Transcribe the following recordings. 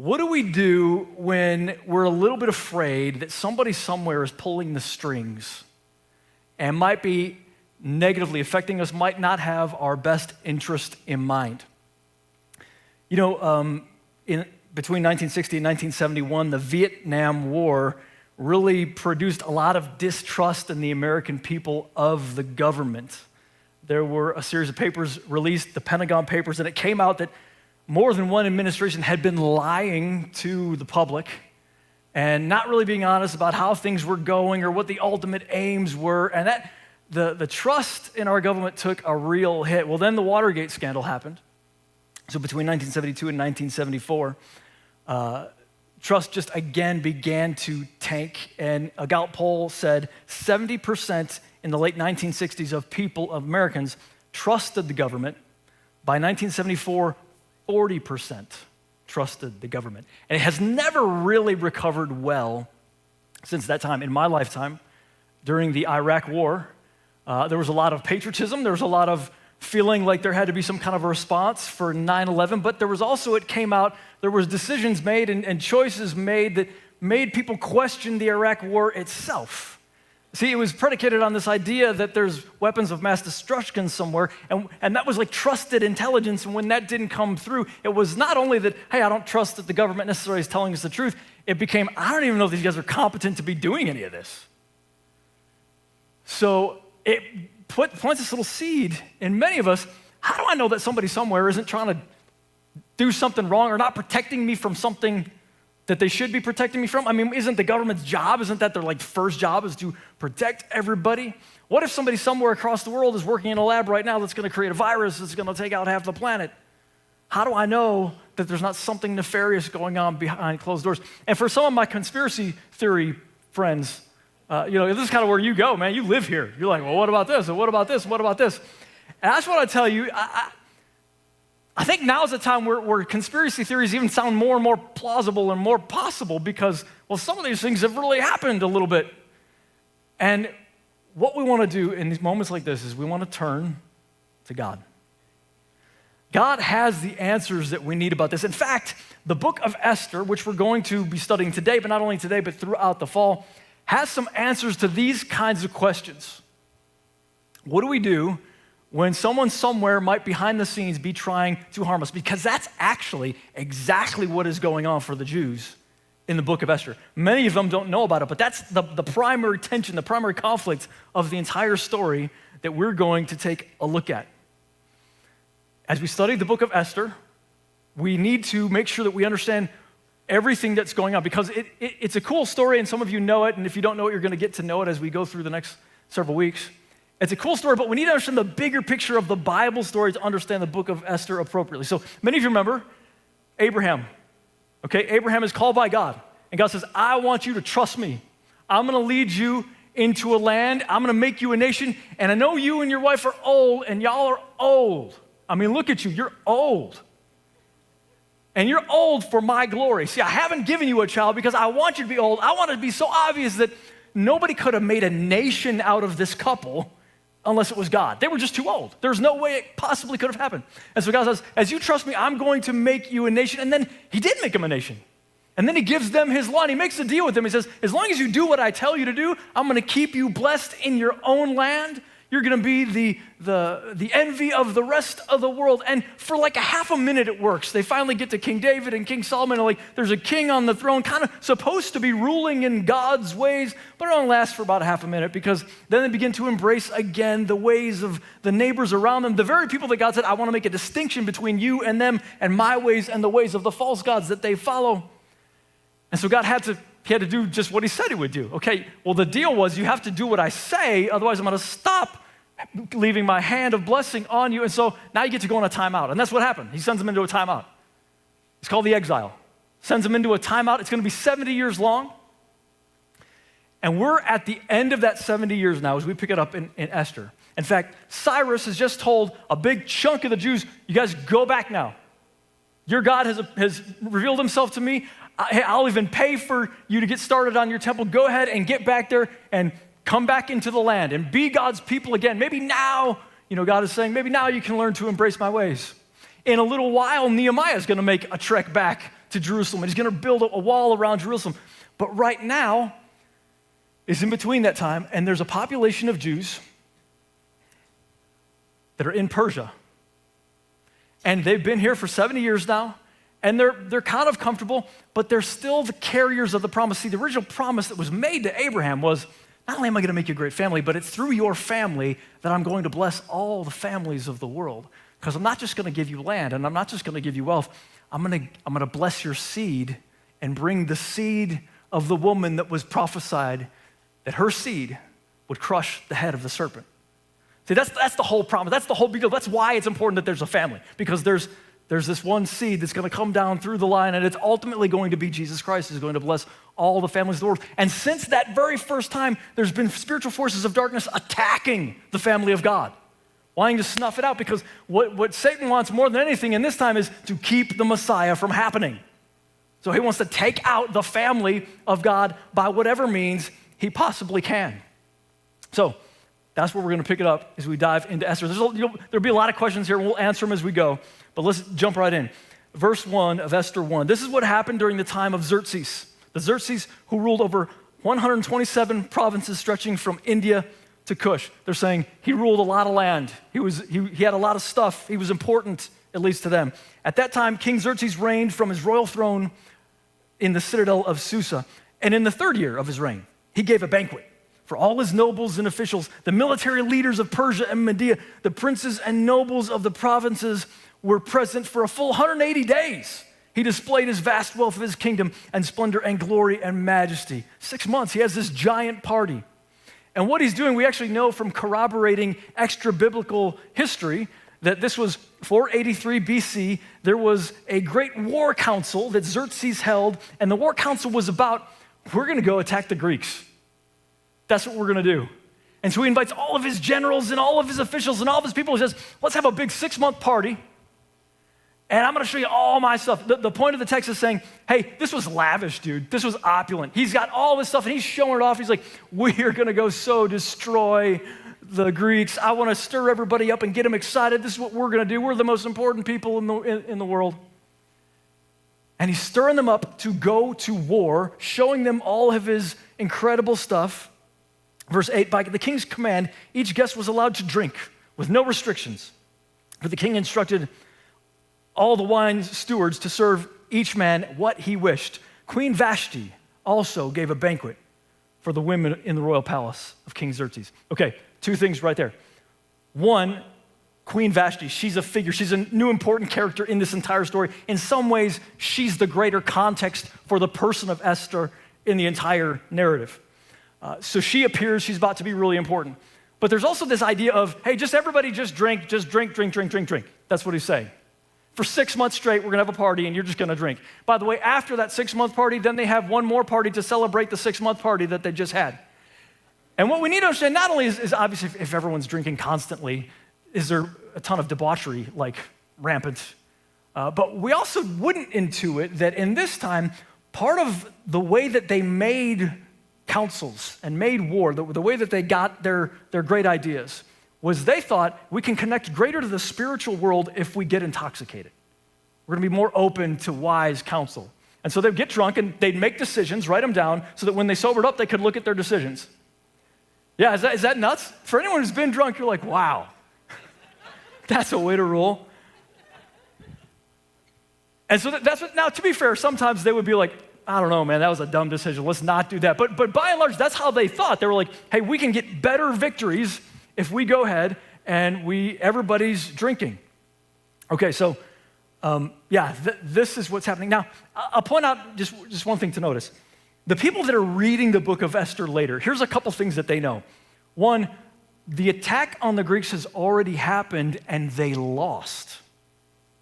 What do we do when we're a little bit afraid that somebody somewhere is pulling the strings and might be negatively affecting us, might not have our best interest in mind? You know, between 1960 and 1971, the Vietnam War really produced a lot of distrust in the American people of the government. There were a series of papers released, the Pentagon Papers, and it came out that more than one administration had been lying to the public and not really being honest about how things were going or what the ultimate aims were, and that the trust in our government took a real hit. Well, then the Watergate scandal happened. So between 1972 and 1974, trust just again began to tank, and a Gallup poll said 70% in the late 1960s of Americans trusted the government. By 1974, 40% trusted the government. And it has never really recovered well since that time. In my lifetime, during the Iraq War, there was a lot of patriotism, there was a lot of feeling like there had to be some kind of a response for 9/11, but there was also, it came out, there was decisions made and choices made that made people question the Iraq War itself. See, it was predicated on this idea that there's weapons of mass destruction somewhere, and that was like trusted intelligence, and when that didn't come through, it was not only that, hey, I don't trust that the government necessarily is telling us the truth, it became, I don't even know if these guys are competent to be doing any of this. So it plants this little seed in many of us. How do I know that somebody somewhere isn't trying to do something wrong or not protecting me from something that they should be protecting me from? I mean, isn't the government's job, isn't that their first job is to protect everybody? What if somebody somewhere across the world is working in a lab right now that's gonna create a virus that's gonna take out half the planet? How do I know that there's not something nefarious going on behind closed doors? And for some of my conspiracy theory friends, this is kind of where you go, man. You live here. You're like, well, what about this? And what about this? And what about this? And that's what I tell you. I think now is the time where conspiracy theories even sound more and more plausible and more possible because, well, some of these things have really happened a little bit. And what we want to do in these moments like this is we want to turn to God. God has the answers that we need about this. In fact, the book of Esther, which we're going to be studying today, but not only today, but throughout the fall, has some answers to these kinds of questions. What do we do when someone somewhere might behind the scenes be trying to harm us? Because that's actually exactly what is going on for the Jews in the book of Esther. Many of them don't know about it, but that's the primary tension, the primary conflict of the entire story that we're going to take a look at. As we study the book of Esther, we need to make sure that we understand everything that's going on, because it's a cool story, and some of you know it, and if you don't know it, you're going to get to know it as we go through the next several weeks. It's a cool story, but we need to understand the bigger picture of the Bible story to understand the book of Esther appropriately. So many of you remember Abraham. Okay, Abraham is called by God, and God says, I want you to trust me. I'm going to lead you into a land. I'm going to make you a nation, and I know you and your wife are old, and y'all are old. I mean, look at you, you're old. And you're old for my glory. See, I haven't given you a child because I want you to be old. I want it to be so obvious that nobody could have made a nation out of this couple unless it was God. They were just too old. There's no way it possibly could have happened. And so God says, as you trust me, I'm going to make you a nation. And then he did make them a nation. And then he gives them his law, and he makes a deal with them. He says, as long as you do what I tell you to do, I'm going to keep you blessed in your own land. You're going to be the envy of the rest of the world. And for like a half a minute it works. They finally get to King David and King Solomon, and there's a king on the throne kind of supposed to be ruling in God's ways, but it only lasts for about a half a minute, because then they begin to embrace again the ways of the neighbors around them, the very people that God said, I want to make a distinction between you and them and my ways and the ways of the false gods that they follow. And so God had to do just what he said he would do. Okay, well, the deal was you have to do what I say, otherwise I'm going to stop leaving my hand of blessing on you. And so now you get to go on a timeout. And that's what happened. He sends them into a timeout. It's called the exile. Sends them into a timeout. It's going to be 70 years long. And we're at the end of that 70 years now as we pick it up in Esther. In fact, Cyrus has just told a big chunk of the Jews, you guys go back now. Your God has revealed himself to me. I'll even pay for you to get started on your temple. Go ahead and get back there and come back into the land and be God's people again. Maybe now, God is saying, maybe now you can learn to embrace my ways. In a little while, Nehemiah is going to make a trek back to Jerusalem, and he's going to build a wall around Jerusalem. But right now is in between that time, and there's a population of Jews that are in Persia. And they've been here for 70 years now, and they're kind of comfortable, but they're still the carriers of the promise. See, the original promise that was made to Abraham was, not only am I going to make you a great family, but it's through your family that I'm going to bless all the families of the world. Because I'm not just going to give you land, and I'm not just going to give you wealth. I'm going to bless your seed and bring the seed of the woman that was prophesied that her seed would crush the head of the serpent. See, that's the whole promise. That's the whole big deal. That's why it's important that there's a family, because there's this one seed that's going to come down through the line, and it's ultimately going to be Jesus Christ, who's going to bless all the families of the world. And since that very first time, there's been spiritual forces of darkness attacking the family of God, wanting to snuff it out, because what Satan wants more than anything in this time is to keep the Messiah from happening. So he wants to take out the family of God by whatever means he possibly can. So that's where we're going to pick it up as we dive into Esther. There'll be a lot of questions here, and we'll answer them as we go. But let's jump right in. Verse 1 of Esther 1. This is what happened during the time of Xerxes. The Xerxes who ruled over 127 provinces stretching from India to Cush. They're saying he ruled a lot of land. He had a lot of stuff. He was important, at least to them. At that time, King Xerxes reigned from his royal throne in the citadel of Susa. And in the 3rd year of his reign, he gave a banquet for all his nobles and officials, the military leaders of Persia and Media, the princes and nobles of the provinces were present for a full 180 days. He displayed his vast wealth of his kingdom and splendor and glory and majesty. 6 months, he has this giant party. And what he's doing, we actually know from corroborating extra-biblical history that this was 483 BC. There was a great war council that Xerxes held, and the war council was about, we're going to go attack the Greeks. That's what we're going to do. And so he invites all of his generals and all of his officials and all of his people. He says, let's have a big 6-month party, and I'm going to show you all my stuff. The point of the text is saying, hey, this was lavish, dude. This was opulent. He's got all this stuff, and he's showing it off. He's like, we are going to go destroy the Greeks. I want to stir everybody up and get them excited. This is what we're going to do. We're the most important people in the world. And he's stirring them up to go to war, showing them all of his incredible stuff. Verse 8, by the king's command, each guest was allowed to drink with no restrictions. For the king instructed all the wine stewards to serve each man what he wished. Queen Vashti also gave a banquet for the women in the royal palace of King Xerxes. Okay, 2 things right there. 1, Queen Vashti, she's a figure. She's a new important character in this entire story. In some ways, she's the greater context for the person of Esther in the entire narrative. So she appears, she's about to be really important. But there's also this idea of, hey, everybody just drink. That's what he's saying. For 6 months straight, we're gonna have a party and you're just gonna drink. By the way, after that 6-month party, then they have one more party to celebrate the 6-month party that they just had. And what we need to understand not only is obviously if everyone's drinking constantly, is there a ton of debauchery like rampant, but we also wouldn't intuit that in this time, part of the way that they made councils and made war, the way that they got their great ideas, was they thought we can connect greater to the spiritual world if we get intoxicated. We're gonna be more open to wise counsel. And so they'd get drunk and they'd make decisions, write them down, so that when they sobered up, they could look at their decisions. Yeah, is that nuts? For anyone who's been drunk, you're like, wow, that's a way to rule. And so that's what, now to be fair, sometimes they would be like, I don't know, man, that was a dumb decision. Let's not do that. But by and large, that's how they thought. They were like, hey, we can get better victories if we go ahead and everybody's drinking. Okay, so this is what's happening. Now, I'll point out just one thing to notice. The people that are reading the book of Esther later, here's a couple things that they know. 1, the attack on the Greeks has already happened and they lost.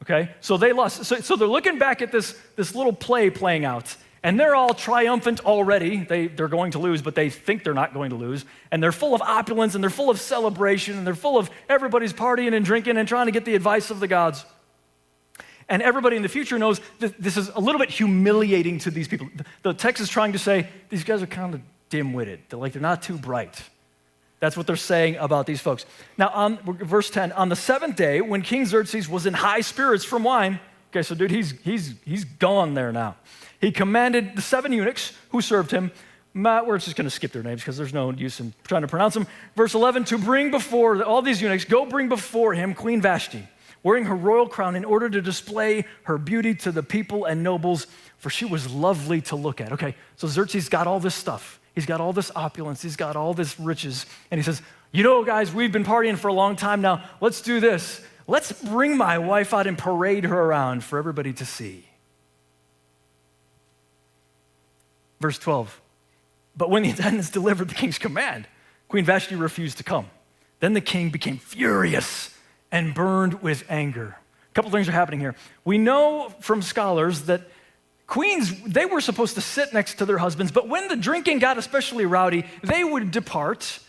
Okay, so they lost. So they're looking back at this little play playing out, and they're all triumphant already. They're going to lose, but they think they're not going to lose. And they're full of opulence, and they're full of celebration, and they're full of everybody's partying and drinking and trying to get the advice of the gods. And everybody in the future knows that this is a little bit humiliating to these people. The text is trying to say, these guys are kind of dim-witted. They're not too bright. That's what they're saying about these folks. Now, on verse 10, on the 7th day, when King Xerxes was in high spirits from wine, Okay, so dude, he's gone there now. He commanded the 7 eunuchs who served him, we're just going to skip their names because there's no use in trying to pronounce them. Verse 11, to bring before, all these eunuchs, go bring before him Queen Vashti, wearing her royal crown in order to display her beauty to the people and nobles, for she was lovely to look at. Okay, so Xerxes got all this stuff. He's got all this opulence. He's got all this riches. And he says, you know, guys, we've been partying for a long time now. Let's do this. Let's bring my wife out and parade her around for everybody to see. Verse 12, but when the attendants delivered the king's command, Queen Vashti refused to come. Then the king became furious and burned with anger. A couple things are happening here. We know from scholars that queens, they were supposed to sit next to their husbands, but when the drinking got especially rowdy, they would depart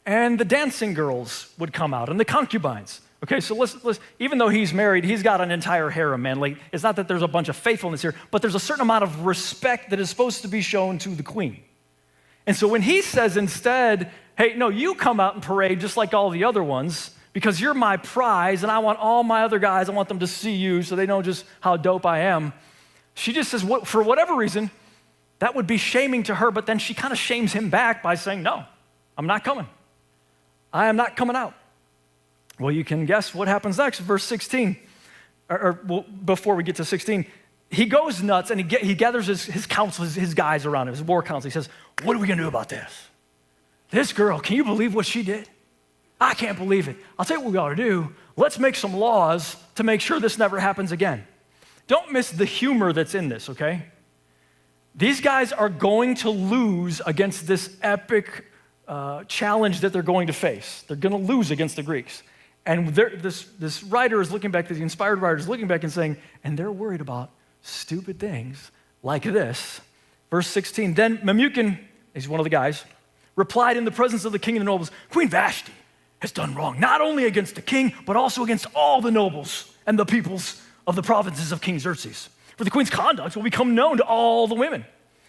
and the dancing girls would come out and the concubines. Okay, so let's even though he's married, he's got an entire harem, man. Like, it's not that there's a bunch of faithfulness here, but there's a certain amount of respect that is supposed to be shown to the queen. And so when he says instead, hey, no, you come out and parade just like all the other ones because you're my prize and I want all my other guys, I want them to see you so they know just how dope I am. She just says, for whatever reason, that would be shaming to her, but then she kind of shames him back by saying, no, I'm not coming. I am not coming out. Well, you can guess what happens next, verse 16. Well, before we get to 16, he goes nuts and he gathers his council, his guys around him, his war council. He says, what are we gonna do about this? This girl, can you believe what she did? I can't believe it. I'll tell you what we ought to do. Let's make some laws to make sure this never happens again. Don't miss the humor that's in this, okay? These guys are going to lose against this epic challenge that they're going to face. They're gonna lose against the Greeks. And this writer is looking back, the inspired writer is looking back and saying, and they're worried about stupid things like this. Verse 16, then Memucan, he's one of the guys, replied in the presence of the king and the nobles, Queen Vashti has done wrong, not only against the king, but also against all the nobles and the peoples of the provinces of King Xerxes. For the queen's conduct will become known to all the women.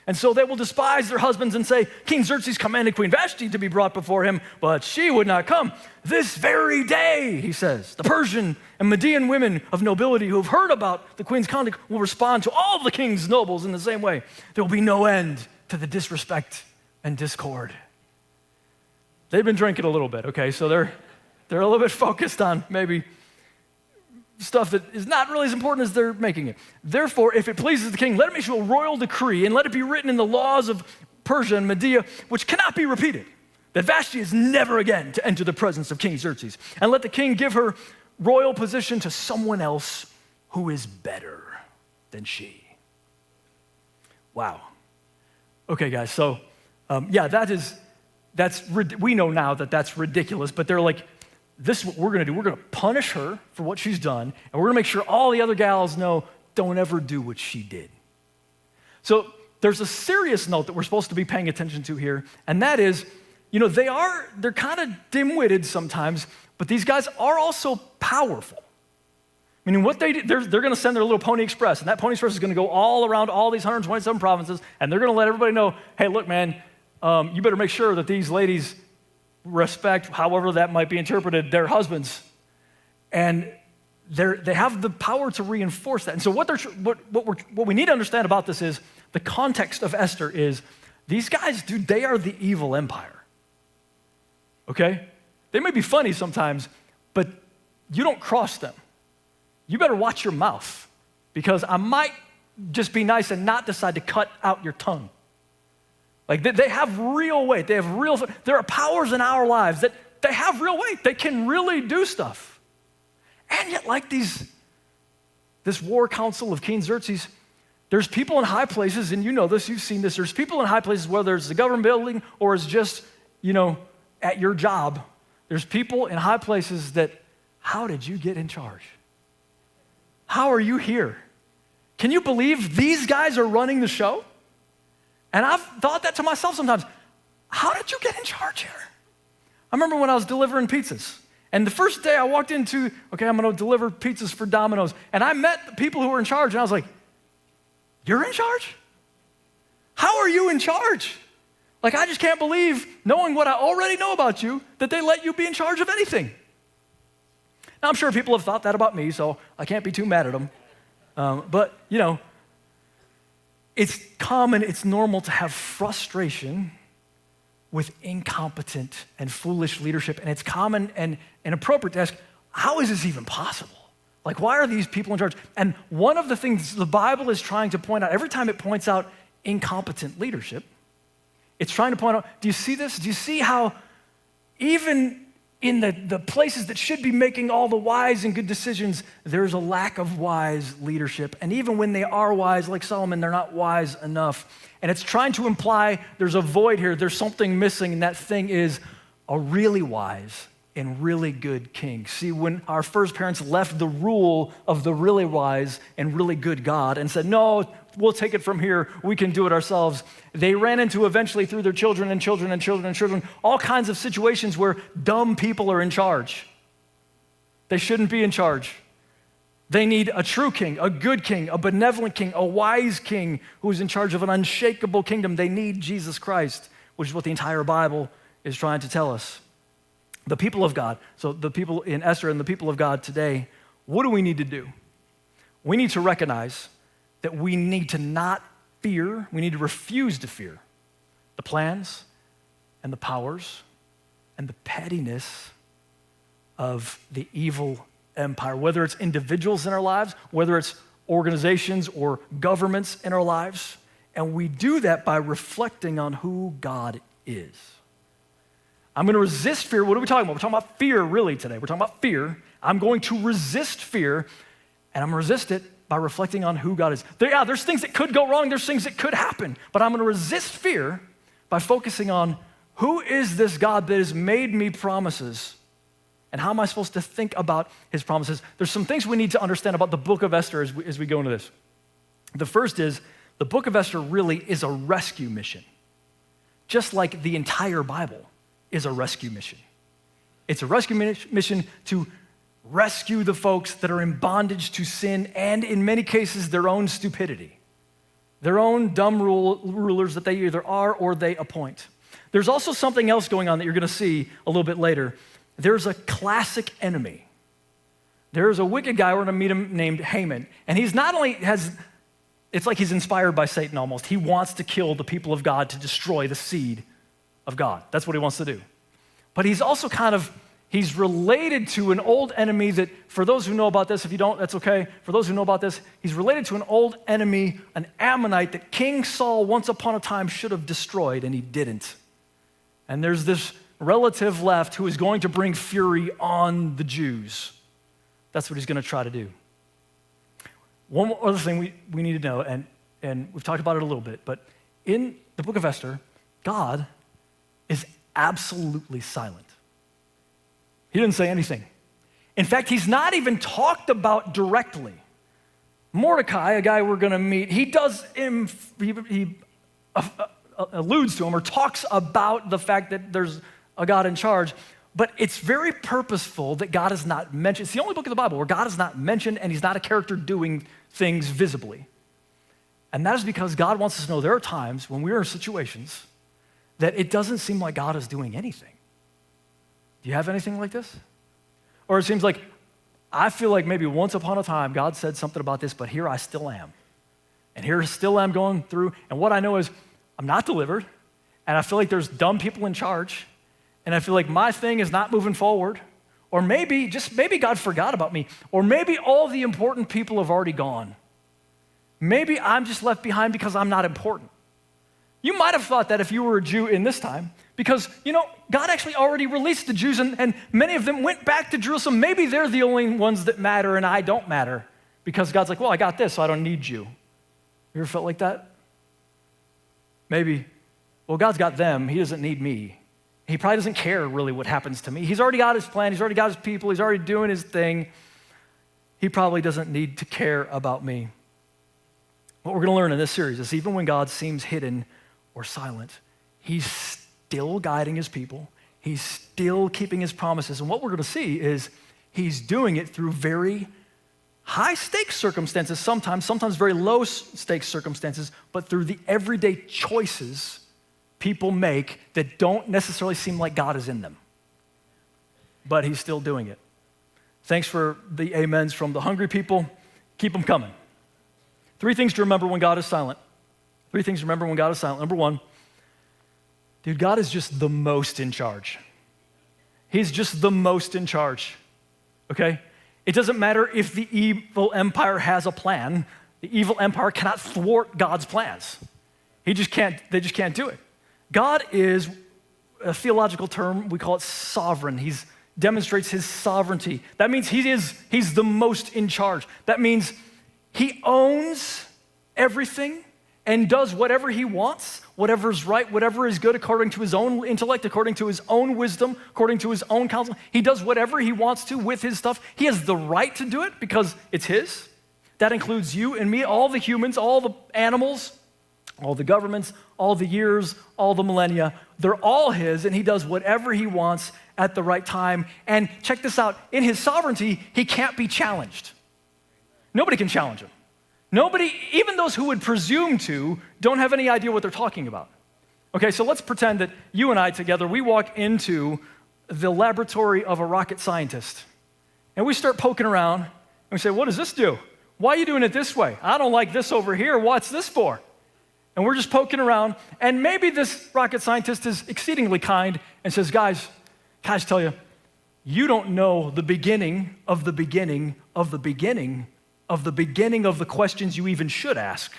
And so they will despise their husbands and say, King Xerxes commanded Queen Vashti to be brought before him, but she would not come. This very day, he says, the Persian and Median women of nobility who have heard about the queen's conduct will respond to all the king's nobles in the same way. There will be no end to the disrespect and discord. They've been drinking a little bit, okay? So they're a little bit focused on maybe stuff that is not really as important as they're making it. Therefore, if it pleases the king, let him issue a royal decree and let it be written in the laws of Persia and Media, which cannot be repeated, that Vashti is never again to enter the presence of King Xerxes. And let the king give her royal position to someone else who is better than she. Wow. Okay, guys, so we know now that that's ridiculous, but they're like, this is what we're gonna do. We're gonna punish her for what she's done, and we're gonna make sure all the other gals know, don't ever do what she did. So there's a serious note that we're supposed to be paying attention to here, and that is, they're kind of dim-witted sometimes, but these guys are also powerful. Meaning what they do, they're gonna send their little Pony Express, and that Pony Express is gonna go all around all these 127 provinces, and they're gonna let everybody know, hey, look, man, you better make sure that these ladies respect, however that might be interpreted, their husbands. And they have the power to reinforce that. And so what we need to understand about this is the context of Esther is these guys, dude, they are the evil empire. Okay? They may be funny sometimes, but you don't cross them. You better watch your mouth because I might just be nice and not decide to cut out your tongue. Like they have real weight. There are powers in our lives that they have real weight. They can really do stuff. And yet, like this war council of King Xerxes, there's people in high places, and you know this, you've seen this, there's people in high places, whether it's the government building or it's just, at your job, there's people in high places that, how did you get in charge? How are you here? Can you believe these guys are running the show? And I've thought that to myself sometimes. How did you get in charge here? I remember when I was delivering pizzas. And the first day I walked into, I'm going to deliver pizzas for Domino's. And I met the people who were in charge. And I was like, you're in charge? How are you in charge? Like, I just can't believe, knowing what I already know about you, that they let you be in charge of anything. Now, I'm sure people have thought that about me, so I can't be too mad at them. But, it's common, it's normal to have frustration with incompetent and foolish leadership. And it's common and appropriate to ask, how is this even possible? Like, why are these people in charge? And one of the things the Bible is trying to point out, every time it points out incompetent leadership, it's trying to point out, do you see this? Do you see how even in the places that should be making all the wise and good decisions, there's a lack of wise leadership. And even when they are wise, like Solomon, they're not wise enough. And it's trying to imply there's a void here, there's something missing, and that thing is a really wise and really good king. See, when our first parents left the rule of the really wise and really good God and said, no, we'll take it from here, we can do it ourselves, they ran into eventually through their children and children and children and children, all kinds of situations where dumb people are in charge. They shouldn't be in charge. They need a true king, a good king, a benevolent king, a wise king who's in charge of an unshakable kingdom. They need Jesus Christ, which is what the entire Bible is trying to tell us. The people of God, so the people in Esther and the people of God today, what do we need to do? We need to recognize that we need to not fear, we need to refuse to fear the plans and the powers and the pettiness of the evil empire, whether it's individuals in our lives, whether it's organizations or governments in our lives. And we do that by reflecting on who God is. I'm going to resist fear. What are we talking about? We're talking about fear really today. We're talking about fear. I'm going to resist fear, and I'm going to resist it by reflecting on who God is. There's things that could go wrong. There's things that could happen, but I'm going to resist fear by focusing on who is this God that has made me promises, and how am I supposed to think about his promises? There's some things we need to understand about the book of Esther as we go into this. The first is the book of Esther really is a rescue mission, just like the entire Bible is a rescue mission. It's a rescue mission to rescue the folks that are in bondage to sin and, in many cases, their own stupidity, their own dumb rulers that they either are or they appoint. There's also something else going on that you're going to see a little bit later. There's a classic enemy. There's a wicked guy, we're going to meet him, named Haman. And he's not only it's like he's inspired by Satan almost. He wants to kill the people of God to destroy the seed of God. That's what he wants to do. But he's also he's related to an old enemy that, for those who know about this, if you don't, that's okay. For those who know about this, he's related to an old enemy, an Ammonite that King Saul once upon a time should have destroyed, and he didn't. And there's this relative left who is going to bring fury on the Jews. That's what he's going to try to do. One other thing we need to know, and we've talked about it a little bit, but in the book of Esther, God is absolutely silent. He didn't say anything. In fact, he's not even talked about directly. Mordecai, a guy we're going to meet, he alludes to him or talks about the fact that there's a God in charge, but it's very purposeful that God is not mentioned. It's the only book of the Bible where God is not mentioned and he's not a character doing things visibly. And that is because God wants us to know there are times when we're in situations that it doesn't seem like God is doing anything. Do you have anything like this? Or it seems like, I feel like maybe once upon a time God said something about this, but here I still am. And here still I'm going through, and what I know is I'm not delivered, and I feel like there's dumb people in charge, and I feel like my thing is not moving forward, or maybe God forgot about me, or maybe all the important people have already gone. Maybe I'm just left behind because I'm not important. You might have thought that if you were a Jew in this time, because, God actually already released the Jews, and many of them went back to Jerusalem. Maybe they're the only ones that matter, and I don't matter, because God's like, well, I got this, so I don't need you. You ever felt like that? Maybe, well, God's got them, he doesn't need me. He probably doesn't care really what happens to me. He's already got his plan, he's already got his people, he's already doing his thing. He probably doesn't need to care about me. What we're going to learn in this series is even when God seems hidden or silent, he's still guiding his people. He's still keeping his promises. And what we're going to see is he's doing it through very high stakes circumstances, sometimes very low stakes circumstances, but through the everyday choices people make that don't necessarily seem like God is in them. But he's still doing it. Thanks for the amens from the hungry people. Keep them coming. Three things to remember when God is silent. Three things to remember when God is silent. Number one, dude, God is just the most in charge. He's just the most in charge, okay? It doesn't matter if the evil empire has a plan. The evil empire cannot thwart God's plans. They just can't do it. God is, a theological term, we call it sovereign. He demonstrates his sovereignty. That means he's the most in charge. That means he owns everything and does whatever he wants, whatever is right, whatever is good according to his own intellect, according to his own wisdom, according to his own counsel. He does whatever he wants to with his stuff. He has the right to do it because it's his. That includes you and me, all the humans, all the animals, all the governments, all the years, all the millennia. They're all his, and he does whatever he wants at the right time. And check this out. In his sovereignty, he can't be challenged. Nobody can challenge him. Nobody, even those who would presume to, don't have any idea what they're talking about. Okay, so let's pretend that you and I together, we walk into the laboratory of a rocket scientist, and we start poking around, and we say, what does this do? Why are you doing it this way? I don't like this over here. What's this for? And we're just poking around, and maybe this rocket scientist is exceedingly kind and says, guys, can I just tell you, you don't know the beginning of the beginning of the beginning of the beginning of the questions you even should ask.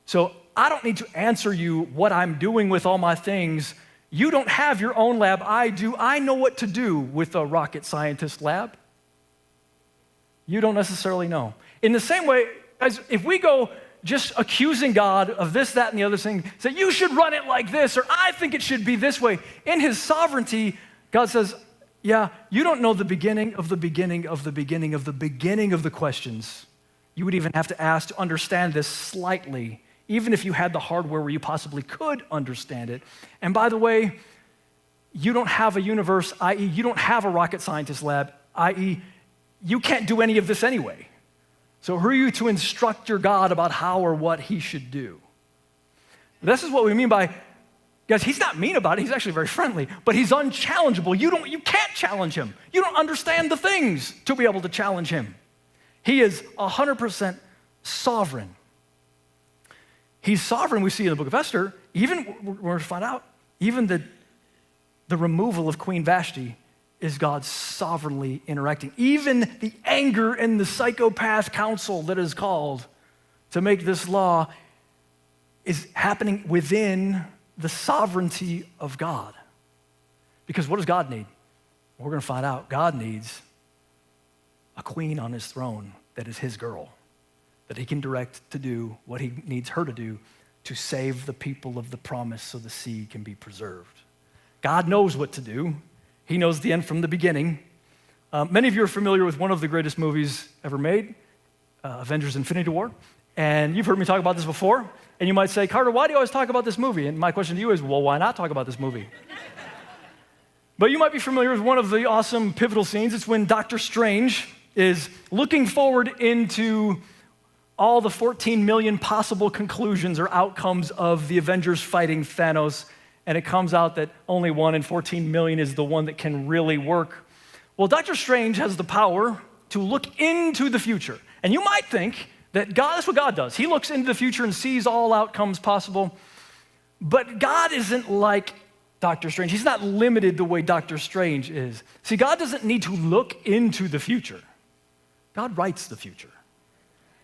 So I don't need to answer you what I'm doing with all my things. You don't have your own lab. I do. I know what to do with a rocket scientist lab. You don't necessarily know. In the same way, as if we go just accusing God of this, that, and the other thing, say, you should run it like this, or I think it should be this way. In his sovereignty, God says, yeah, you don't know the beginning of the beginning of the beginning of the beginning of the questions. You would even have to ask to understand this slightly, even if you had the hardware where you possibly could understand it. And by the way, you don't have a universe, i.e., you don't have a rocket scientist lab, i.e., you can't do any of this anyway. So who are you to instruct your God about how or what he should do? This is what we mean by, guys, he's not mean about it. He's actually very friendly, but he's unchallengeable. You can't challenge him. You don't understand the things to be able to challenge him. He is 100% sovereign. He's sovereign, we see in the book of Esther. Even, we're going to find out, even the removal of Queen Vashti is God sovereignly interacting. Even the anger and the psychopath council that is called to make this law is happening within the sovereignty of God. Because what does God need? We're going to find out. God needs a queen on his throne that is his girl, that he can direct to do what he needs her to do to save the people of the promise so the seed can be preserved. God knows what to do. He knows the end from the beginning. Many of you are familiar with one of the greatest movies ever made, Avengers: Infinity War. And you've heard me talk about this before. And you might say, Carter, why do you always talk about this movie? And my question to you is, well, why not talk about this movie? But you might be familiar with one of the awesome pivotal scenes. It's when Dr. Strange is looking forward into all the 14 million possible conclusions or outcomes of the Avengers fighting Thanos. And it comes out that only 1 in 14 million is the one that can really work. Well, Dr. Strange has the power to look into the future. And you might think that God, that's what God does. He looks into the future and sees all outcomes possible. But God isn't like Dr. Strange. He's not limited the way Dr. Strange is. See, God doesn't need to look into the future. God writes the future.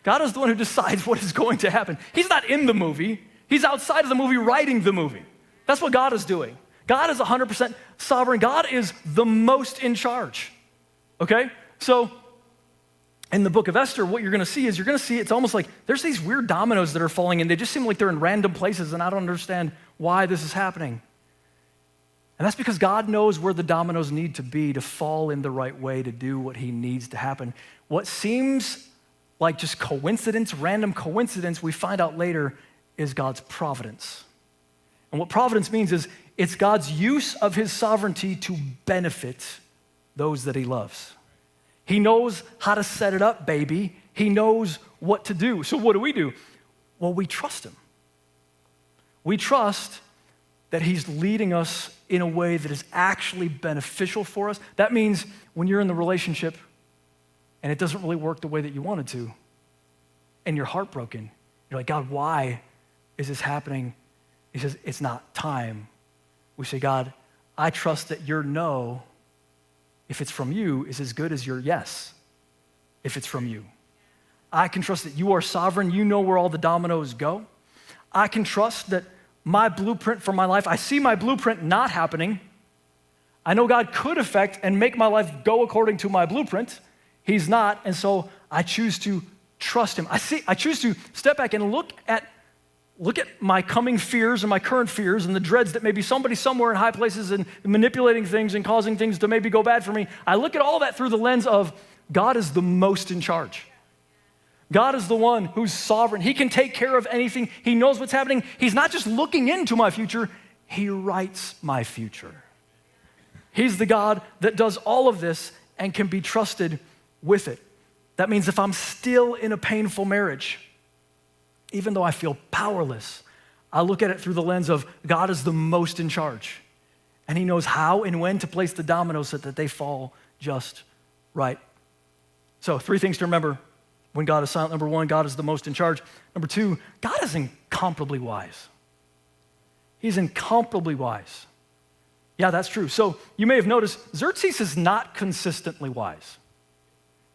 God is the one who decides what is going to happen. He's not in the movie. He's outside of the movie writing the movie. That's what God is doing. God is 100% sovereign. God is the most in charge, okay? So in the book of Esther, what you're going to see is it's almost like there's these weird dominoes that are falling in. They just seem like they're in random places, and I don't understand why this is happening. And that's because God knows where the dominoes need to be to fall in the right way to do what he needs to happen. What seems like just coincidence, random coincidence, we find out later is God's providence. And what providence means is it's God's use of his sovereignty to benefit those that he loves. He knows how to set it up, baby. He knows what to do. So what do? Well, we trust him. We trust that he's leading us in a way that is actually beneficial for us. That means when you're in the relationship and it doesn't really work the way that you wanted to, and you're heartbroken. You're like, God, why is this happening? He says, it's not time. We say, God, I trust that your no, if it's from you, is as good as your yes, if it's from you. I can trust that you are sovereign. You know where all the dominoes go. I can trust that my blueprint for my life, I see my blueprint not happening. I know God could affect and make my life go according to my blueprint. He's not, and so I choose to trust him. I choose to step back and look at my coming fears and my current fears and the dreads that maybe somebody somewhere in high places and manipulating things and causing things to maybe go bad for me. I look at all that through the lens of God is the most in charge. God is the one who's sovereign. He can take care of anything. He knows what's happening. He's not just looking into my future, he writes my future. He's the God that does all of this and can be trusted with it. That means if I'm still in a painful marriage, even though I feel powerless, I look at it through the lens of God is the most in charge. And he knows how and when to place the dominoes so that they fall just right. So 3 things to remember when God is silent. Number 1, God is the most in charge. Number 2, God is incomparably wise. He's incomparably wise. Yeah, that's true. So you may have noticed Xerxes is not consistently wise.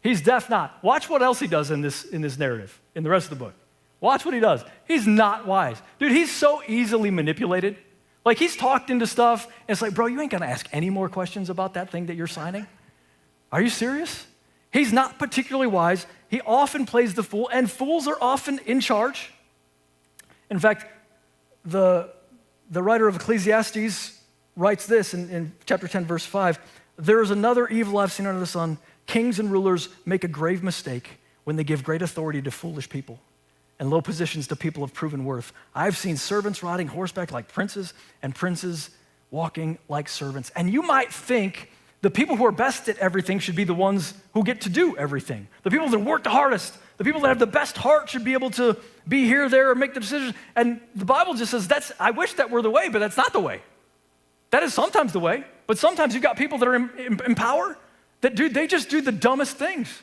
He's deaf not. Watch what else he does in this narrative, in the rest of the book. Watch what he does. He's not wise. Dude, he's so easily manipulated. Like he's talked into stuff, and it's like, bro, you ain't gonna ask any more questions about that thing that you're signing? Are you serious? He's not particularly wise. He often plays the fool, and fools are often in charge. In fact, the writer of Ecclesiastes writes this in chapter 10, verse 5, there is another evil I've seen under the sun. Kings and rulers make a grave mistake when they give great authority to foolish people and low positions to people of proven worth. I've seen servants riding horseback like princes and princes walking like servants. And you might think the people who are best at everything should be the ones who get to do everything. The people that work the hardest, the people that have the best heart should be able to be here, there, and make the decisions. And the Bible just says, I wish that were the way, but that's not the way. That is sometimes the way, but sometimes you've got people that are in power that, dude, they just do the dumbest things.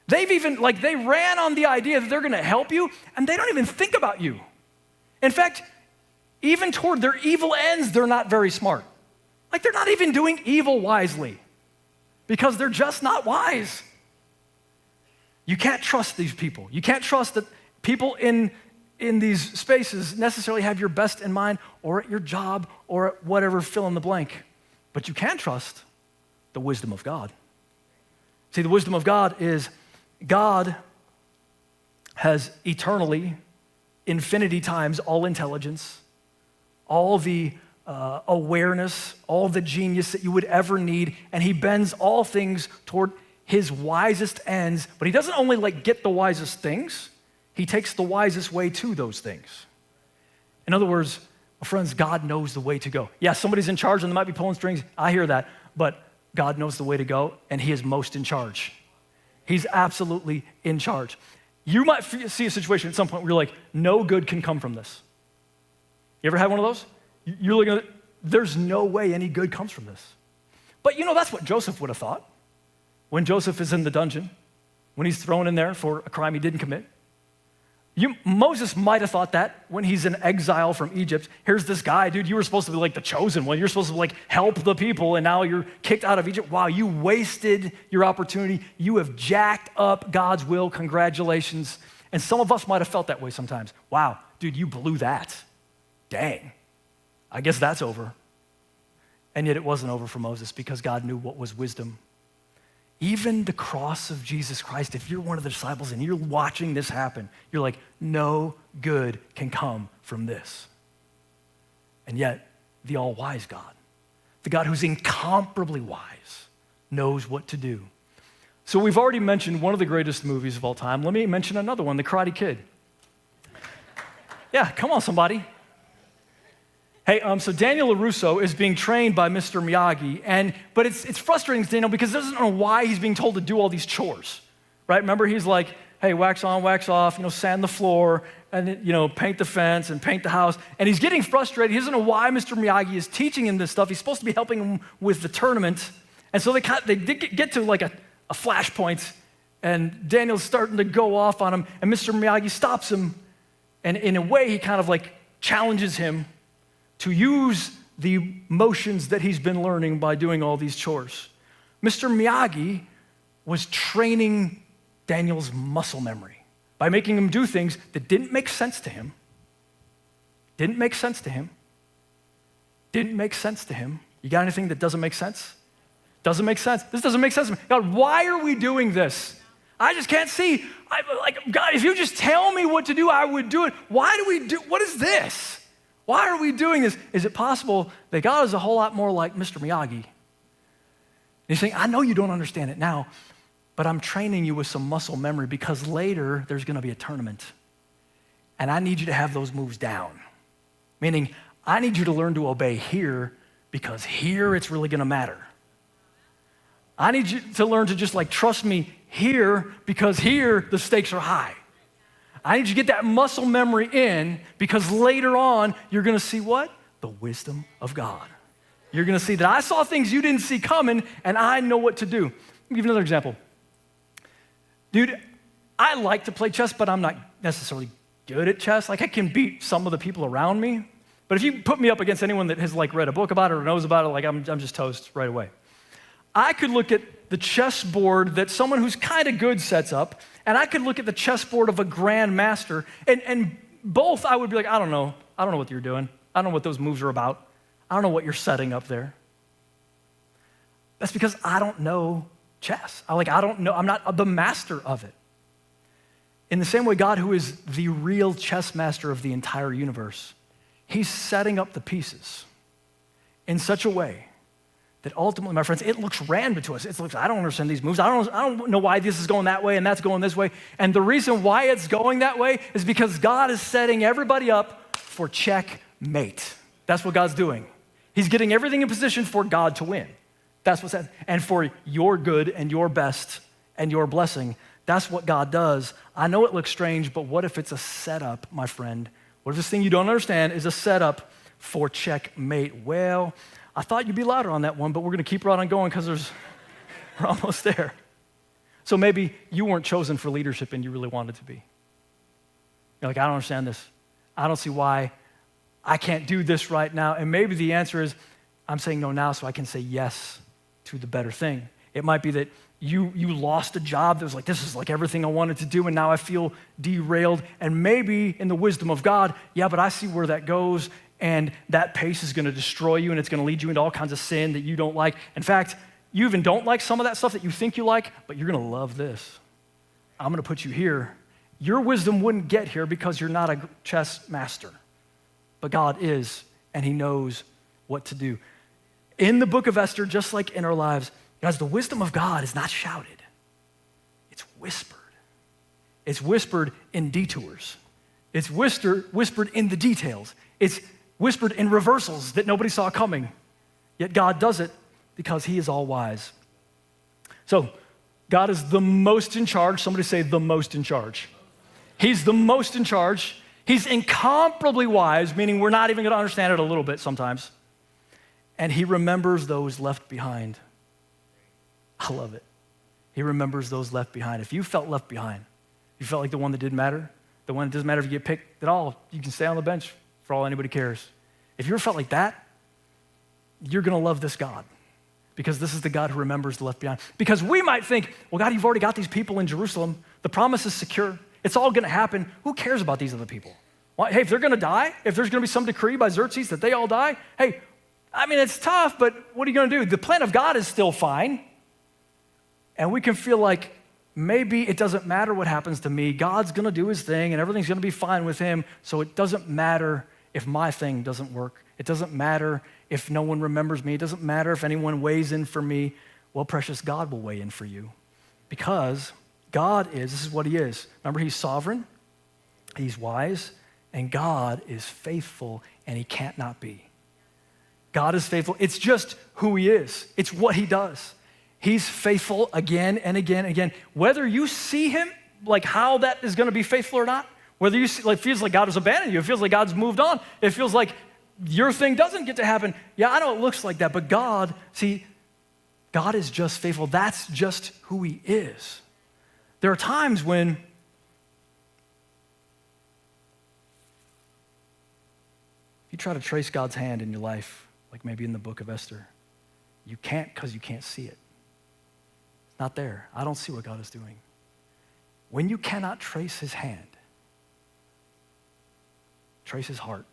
They've even, they ran on the idea that they're gonna help you, and they don't even think about you. In fact, even toward their evil ends, they're not very smart. They're not even doing evil wisely because they're just not wise. You can't trust these people. You can't trust that people in these spaces necessarily have your best in mind or at your job or at whatever, fill in the blank. But you can trust the wisdom of God. See, the wisdom of God is God has eternally, infinity times, all intelligence, all the awareness, all the genius that you would ever need, and he bends all things toward his wisest ends, but he doesn't only get the wisest things, he takes the wisest way to those things. In other words, friends, God knows the way to go. Yeah, somebody's in charge and they might be pulling strings, I hear that, but God knows the way to go and he is most in charge. He's absolutely in charge. You might see a situation at some point where you're like, no good can come from this. You ever had one of those? You're looking at it, there's no way any good comes from this. But that's what Joseph would have thought when Joseph is in the dungeon, when he's thrown in there for a crime he didn't commit. Moses might have thought that when he's in exile from Egypt. Here's this guy, dude, you were supposed to be the chosen one. You're supposed to help the people, and now you're kicked out of Egypt. Wow, you wasted your opportunity. You have jacked up God's will. Congratulations. And some of us might have felt that way sometimes. Wow, dude, you blew that. Dang. I guess that's over. And yet it wasn't over for Moses because God knew what was wisdom. Even the cross of Jesus Christ, if you're one of the disciples and you're watching this happen, you're like, no good can come from this. And yet, the all-wise God, the God who's incomparably wise, knows what to do. So we've already mentioned one of the greatest movies of all time. Let me mention another one, The Karate Kid. Yeah, come on, somebody. Hey, so Daniel LaRusso is being trained by Mr. Miyagi, but it's frustrating to Daniel because he doesn't know why he's being told to do all these chores, right? Remember, he's like, hey, wax on, wax off, sand the floor, and paint the fence and paint the house, and he's getting frustrated. He doesn't know why Mr. Miyagi is teaching him this stuff. He's supposed to be helping him with the tournament, and so they get to a flashpoint, And Daniel's starting to go off on him, and Mr. Miyagi stops him, and in a way, he kind of like challenges him to use the motions that he's been learning by doing all these chores. Mr. Miyagi was training Daniel's muscle memory by making him do things that didn't make sense to him. Didn't make sense to him. Didn't make sense to him. You got anything that doesn't make sense? Doesn't make sense. This doesn't make sense to me. God, why are we doing this? I just can't see. God, if you just tell me what to do, I would do it. Why do we do, what is this? Why are we doing this? Is it possible that God is a whole lot more like Mr. Miyagi? And he's saying, I know you don't understand it now, but I'm training you with some muscle memory because later there's gonna be a tournament. And I need you to have those moves down. Meaning, I need you to learn to obey here because here it's really gonna matter. I need you to learn to just like trust me here because here the stakes are high. I need you to get that muscle memory in because later on you're gonna see what? The wisdom of God. You're gonna see that I saw things you didn't see coming and I know what to do. Let me give you another example. Dude, I like to play chess, but I'm not necessarily good at chess. Like I can beat some of the people around me, but if you put me up against anyone that has like read a book about it or knows about it, like I'm just toast right away. I could look at the chessboard that someone who's kind of good sets up, and I could look at the chessboard of a grandmaster, and both I would be like, I don't know what you're doing. I don't know what those moves are about. I don't know what you're setting up there. That's because I don't know chess. I don't know, I'm not the master of it. In the same way, God, who is the real chess master of the entire universe, he's setting up the pieces in such a way that ultimately, my friends, it looks random to us. It looks, I don't understand these moves. I don't know why this is going that way and that's going this way. And the reason why it's going that way is because God is setting everybody up for checkmate. That's what God's doing. He's getting everything in position for God to win. That's what's happening. And for your good and your best and your blessing, that's what God does. I know it looks strange, but what if it's a setup, my friend? What if this thing you don't understand is a setup for checkmate? Well, I thought you'd be louder on that one, but we're going to keep right on going because we're almost there. So maybe you weren't chosen for leadership and you really wanted to be. You're like, I don't understand this. I don't see why I can't do this right now. And maybe the answer is, I'm saying no now so I can say yes to the better thing. It might be that you lost a job that was like, this is like everything I wanted to do, and now I feel derailed. And maybe in the wisdom of God, yeah, but I see where that goes, and that pace is gonna destroy you, and it's gonna lead you into all kinds of sin that you don't like. In fact, you even don't like some of that stuff that you think you like, but you're gonna love this. I'm gonna put you here. Your wisdom wouldn't get here because you're not a chess master, but God is, and he knows what to do. In the book of Esther, just like in our lives, guys, the wisdom of God is not shouted. It's whispered. It's whispered in detours. It's whispered in the details. It's whispered in reversals that nobody saw coming. Yet God does it because he is all wise. So God is the most in charge. Somebody say the most in charge. He's the most in charge. He's incomparably wise, meaning we're not even going to understand it a little bit sometimes. And he remembers those left behind. I love it. He remembers those left behind. If you felt left behind, you felt like the one that didn't matter, the one that doesn't matter if you get picked at all, you can stay on the bench for all anybody cares. If you ever felt like that, you're gonna love this God because this is the God who remembers the left behind. Because we might think, well, God, you've already got these people in Jerusalem. The promise is secure. It's all gonna happen. Who cares about these other people? Well, hey, if they're gonna die, if there's gonna be some decree by Xerxes that they all die, hey, I mean, it's tough, but what are you gonna do? The plan of God is still fine. And we can feel like maybe it doesn't matter what happens to me. God's gonna do his thing and everything's gonna be fine with him. So it doesn't matter if my thing doesn't work. It doesn't matter if no one remembers me. It doesn't matter if anyone weighs in for me. Well, precious God will weigh in for you because God is, this is what he is. Remember, he's sovereign, he's wise, and God is faithful and he can't not be. God is faithful. It's just who he is. It's what he does. He's faithful again and again and again. Whether you see him, like how that is going to be faithful or not, whether you see, like, feels like God has abandoned you, it feels like God's moved on, it feels like your thing doesn't get to happen. Yeah, I know it looks like that, but God, see, God is just faithful. That's just who he is. There are times when you try to trace God's hand in your life, like maybe in the book of Esther, you can't because you can't see it. It's not there. I don't see what God is doing. When you cannot trace his hand, trace his heart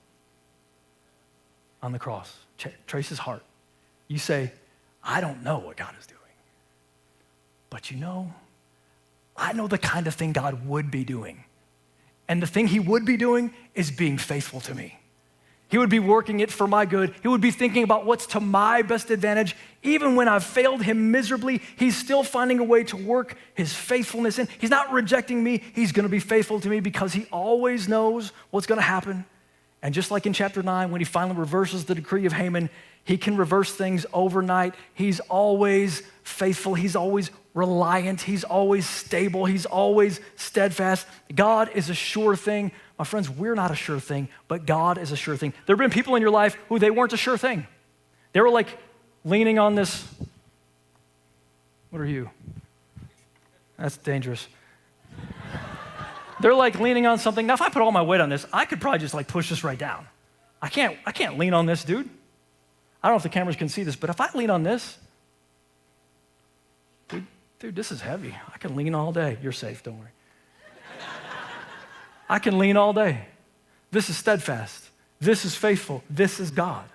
on the cross. Trace his heart. You say, I don't know what God is doing. But I know the kind of thing God would be doing. And the thing he would be doing is being faithful to me. He would be working it for my good. He would be thinking about what's to my best advantage. Even when I've failed him miserably, he's still finding a way to work his faithfulness in. He's not rejecting me. He's going to be faithful to me because he always knows what's going to happen. And just like in chapter 9, when he finally reverses the decree of Haman, he can reverse things overnight. He's always faithful. He's always reliant. He's always stable. He's always steadfast. God is a sure thing. My friends, we're not a sure thing, but God is a sure thing. There have been people in your life who they weren't a sure thing. They were like leaning on this. What are you? That's dangerous. They're like leaning on something. Now, if I put all my weight on this, I could probably just like push this right down. I can't lean on this, dude. I don't know if the cameras can see this, but if I lean on this, dude, this is heavy. I can lean all day. You're safe, don't worry. I can lean all day. This is steadfast. This is faithful. This is God.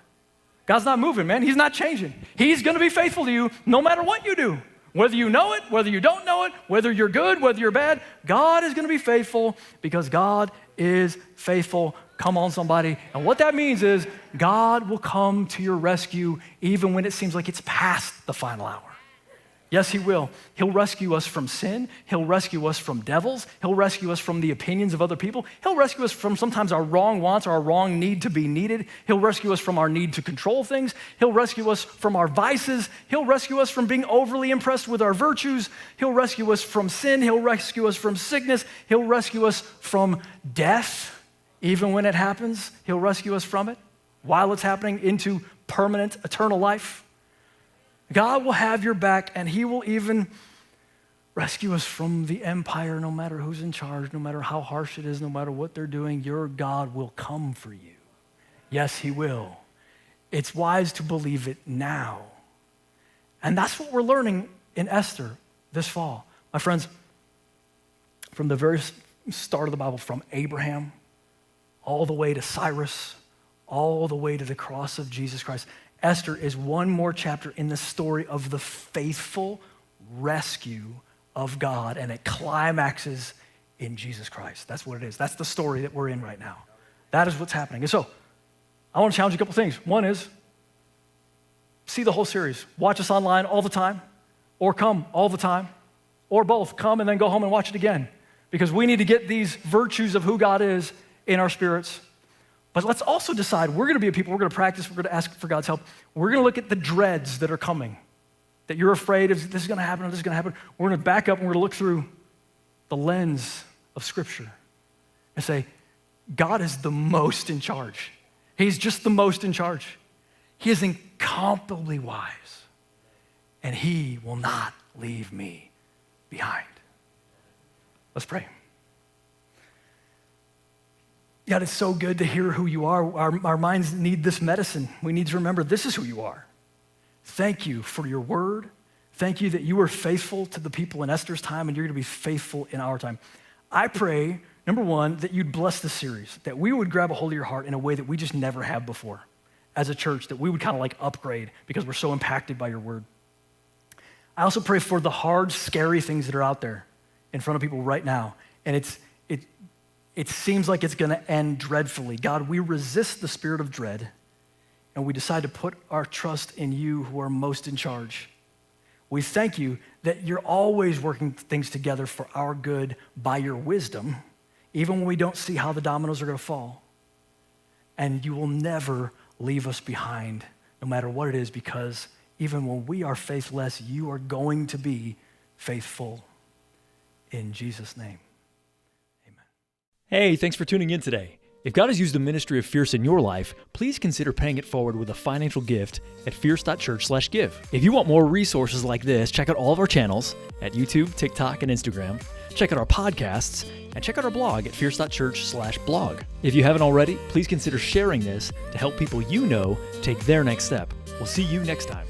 God's not moving, man. He's not changing. He's going to be faithful to you no matter what you do. Whether you know it, whether you don't know it, whether you're good, whether you're bad, God is going to be faithful because God is faithful. Come on, somebody. And what that means is God will come to your rescue even when it seems like it's past the final hour. Yes, he will. He'll rescue us from sin. He'll rescue us from devils. He'll rescue us from the opinions of other people. He'll rescue us from sometimes our wrong wants or our wrong need to be needed. He'll rescue us from our need to control things. He'll rescue us from our vices. He'll rescue us from being overly impressed with our virtues. He'll rescue us from sin. He'll rescue us from sickness. He'll rescue us from death. Even when it happens, he'll rescue us from it while it's happening into permanent, eternal life. God will have your back, and he will even rescue us from the empire, no matter who's in charge, no matter how harsh it is, no matter what they're doing. Your God will come for you. Yes, he will. It's wise to believe it now. And that's what we're learning in Esther this fall. My friends, from the very start of the Bible, from Abraham all the way to Cyrus, all the way to the cross of Jesus Christ, Esther is one more chapter in the story of the faithful rescue of God, and it climaxes in Jesus Christ. That's what it is. That's the story that we're in right now. That is what's happening. And so, I want to challenge you a couple things. One is, see the whole series. Watch us online all the time, or come all the time, or both. Come and then go home and watch it again, because we need to get these virtues of who God is in our spirits. But let's also decide, we're going to be a people, we're going to practice, we're going to ask for God's help. We're going to look at the dreads that are coming, that you're afraid of, this is going to happen, or this is going to happen. We're going to back up and we're going to look through the lens of Scripture and say, God is the most in charge. He's just the most in charge. He is incomparably wise, and he will not leave me behind. Let's pray. God, it's so good to hear who you are. Our minds need this medicine. We need to remember this is who you are. Thank you for your word. Thank you that you were faithful to the people in Esther's time, and you're going to be faithful in our time. I pray, number one, that you'd bless this series, that we would grab a hold of your heart in a way that we just never have before as a church, that we would kind of like upgrade because we're so impacted by your word. I also pray for the hard, scary things that are out there in front of people right now, and it seems like it's going to end dreadfully. God, we resist the spirit of dread, and we decide to put our trust in you who are most in charge. We thank you that you're always working things together for our good by your wisdom, even when we don't see how the dominoes are going to fall. And you will never leave us behind, no matter what it is, because even when we are faithless, you are going to be faithful. In Jesus' name. Hey, thanks for tuning in today. If God has used the ministry of Fierce in your life, please consider paying it forward with a financial gift at fierce.church/give. If you want more resources like this, check out all of our channels at YouTube, TikTok, and Instagram. check out our podcasts, and check out our blog at fierce.church/blog. If you haven't already, please consider sharing this to help people you know take their next step. We'll see you next time.